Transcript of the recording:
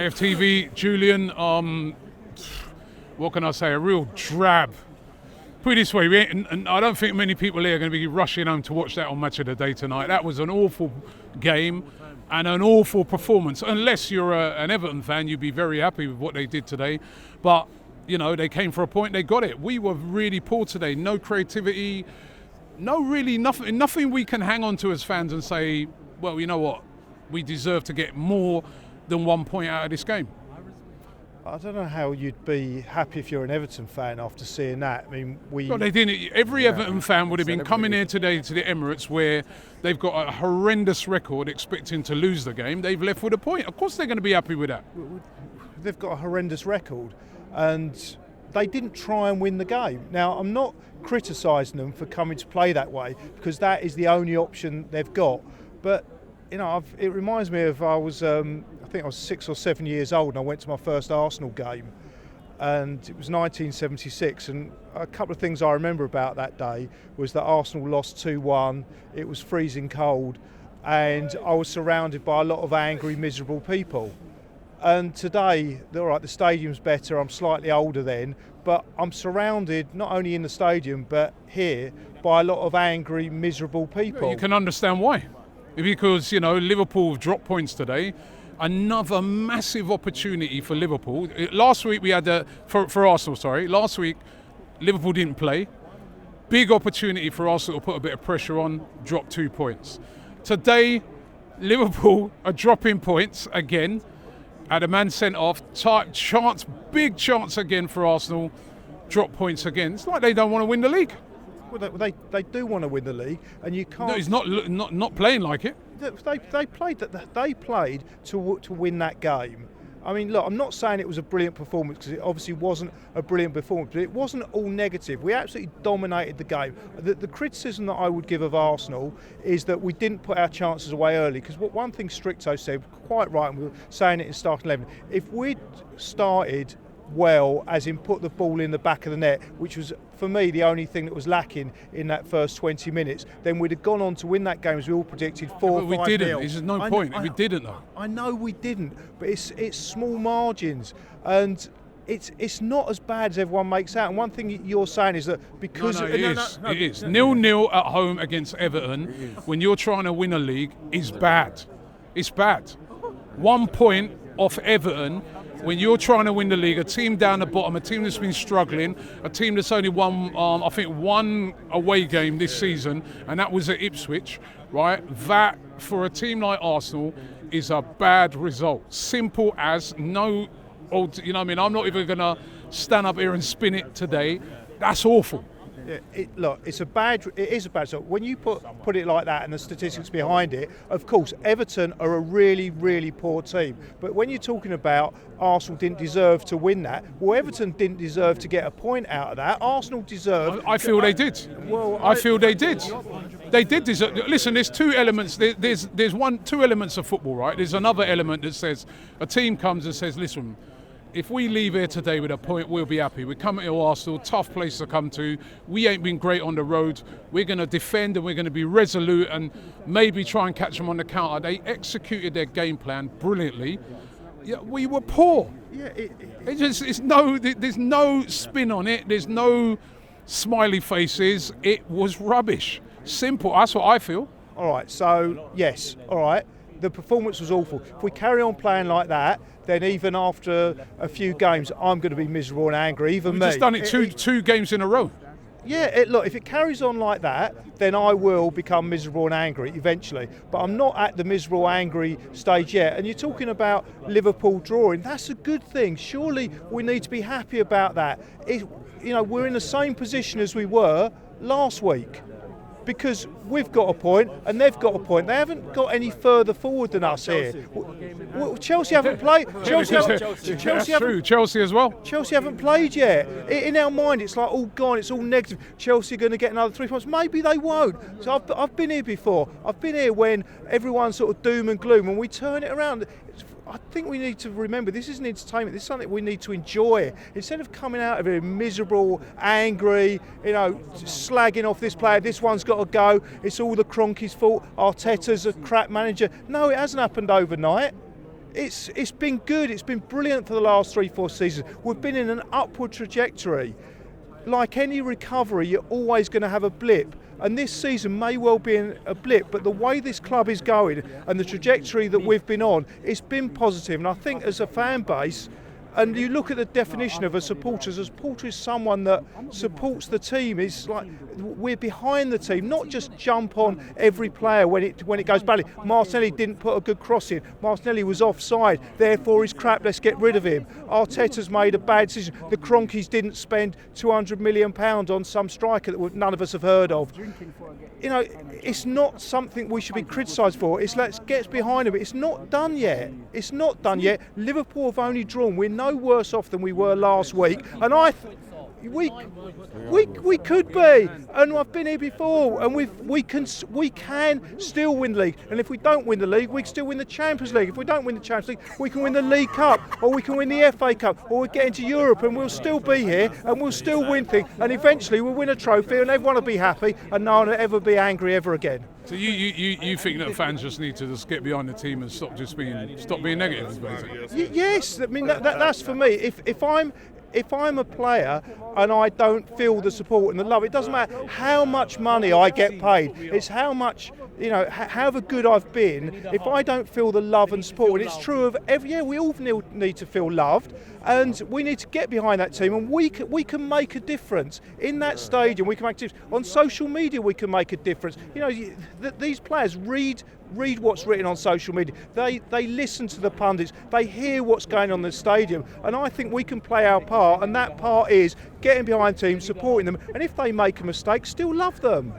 AFTV, Julian, what can I say, a real drab. Put it this way, and I don't think many people here are going to be rushing home to watch that on Match of the Day tonight. That was an awful game and an awful performance. Unless you're an Everton fan, you'd be very happy with what they did today. But, you know, they came for a point, they got it. We were really poor today. No creativity, nothing we can hang on to as fans and say, well, you know what, we deserve to get more than 1 point out of this game. I don't know how you'd be happy if you're an Everton fan after seeing that. I mean, Well, they didn't. Every Everton fan would have been coming here today to the Emirates, where they've got a horrendous record, expecting to lose the game. They've left with a point. Of course, they're going to be happy with that. They've got a horrendous record, and they didn't try and win the game. Now, I'm not criticising them for coming to play that way, because that is the only option they've got. But you know, it reminds me of I think I was 6 or 7 years old, and I went to my first Arsenal game, and it was 1976. And a couple of things I remember about that day was that Arsenal lost 2-1. It was freezing cold, and I was surrounded by a lot of angry, miserable people. And today, all right, the stadium's better. I'm slightly older then, but I'm surrounded not only in the stadium but here by a lot of angry, miserable people. You can understand why. Because, you know, Liverpool have dropped points today. Another massive opportunity for Liverpool. Last week we had for Arsenal, last week Liverpool didn't play. Big opportunity for Arsenal to put a bit of pressure on, drop 2 points. Today, Liverpool are dropping points again. Had a man sent off, big chance again for Arsenal, drop points again. It's like they don't want to win the league. Well, they do want to win the league, and you can't. No, he's not playing like it. They played to win that game. I mean, look, I'm not saying it was a brilliant performance, because it obviously wasn't a brilliant performance, but it wasn't all negative. We absolutely dominated the game. The criticism that I would give of Arsenal is that we didn't put our chances away early, because one thing Stricto said, quite right, and we were saying it in starting 11, if we'd started well, as in put the ball in the back of the net, which was for me the only thing that was lacking in that first 20 minutes, then we'd have gone on to win that game as we all predicted, 4-5-0. But we didn't. There's no point. We didn't though. I know we didn't, but it's small margins, and it's not as bad as everyone makes out. And one thing you're saying is that because it is 0-0 at home against Everton when you're trying to win a league is bad. It's bad. 1 point off Everton when you're trying to win the league, a team down the bottom, a team that's been struggling, a team that's only won, I think, one away game this season, and that was at Ipswich, right? That, for a team like Arsenal, is a bad result. Simple as, no, you know what I mean? I'm not even going to stand up here and spin it today. That's awful. Yeah, it is a bad result. When you put it like that and the statistics behind it, of course, Everton are a really, really poor team. But when you're talking about Arsenal didn't deserve to win that, well, Everton didn't deserve to get a point out of that. Arsenal deserved. I feel they did. Well, I feel they did. They did deserve. Listen, there's two elements. There's two elements of football, right? There's another element that says a team comes and says, listen, if we leave here today with a point, we'll be happy. We're coming to Arsenal, tough place to come to. We ain't been great on the road. We're going to defend and we're going to be resolute and maybe try and catch them on the counter. They executed their game plan brilliantly. Yeah, we were poor. Yeah, there's no spin on it. There's no smiley faces. It was rubbish. Simple. That's what I feel. All right. So yes. All right. The performance was awful. If we carry on playing like that, then even after a few games, I'm going to be miserable and angry. Even me. We've just done it two games in a row. Yeah, look, if it carries on like that, then I will become miserable and angry eventually. But I'm not at the miserable, angry stage yet. And you're talking about Liverpool drawing. That's a good thing. Surely we need to be happy about that. We're in the same position as we were last week, because we've got a point and they've got a point. They haven't got any further forward than us here. Well, Chelsea haven't played. Chelsea as well. Chelsea haven't played yet. In our mind, it's like all gone. It's all negative. Chelsea are going to get another 3 points. Maybe they won't. So I've been here before. I've been here when everyone's sort of doom and gloom, and we turn it around. I think we need to remember this isn't entertainment. This is something we need to enjoy. Instead of coming out of it miserable, angry, slagging off this player, this one's got to go, it's all the Kroenke's fault, Arteta's a crap manager. No, it hasn't happened overnight. it's been good. It's been brilliant for the last 3-4 seasons. We've been in an upward trajectory. Like any recovery, you're always going to have a blip. And this season may well be a blip, but the way this club is going and the trajectory that we've been on, it's been positive. And I think as a fan base, and you look at the definition of a supporter is someone that supports the team. It's like we're behind the team, not just jump on every player when it goes badly. Martinelli didn't put a good cross in. Martinelli was offside, therefore he's crap, let's get rid of him. Arteta's made a bad decision. The Kroenkes didn't spend £200 million on some striker that none of us have heard of. You know, it's not something we should be criticised for. It's let's get behind him. It's not done yet. It's not done yet. Liverpool have only drawn. We're no worse off than we were last week, and we could be, and I've been here before, and we can still win the league. And if we don't win the league, we can still win the Champions League. If we don't win the Champions League, we can win the League Cup, or we can win the FA Cup, or we get into Europe, and we'll still be here, and we'll still win things, and eventually we'll win a trophy, and everyone will be happy, and no one will ever be angry ever again. So you think that fans just need to just get behind the team and stop being negative, basically? Yes, I mean that's for me. If I'm a player and I don't feel the support and the love, it doesn't matter how much money I get paid. It's how much, however good I've been. If I don't feel the love and support, and it's true of we all need to feel loved, and we need to get behind that team, and we can make a difference in that stadium. We can make a difference on social media. We can make a difference. These players read what's written on social media. They listen to the pundits. They hear what's going on in the stadium. And I think we can play our part, and that part is getting behind teams, supporting them, and if they make a mistake, still love them.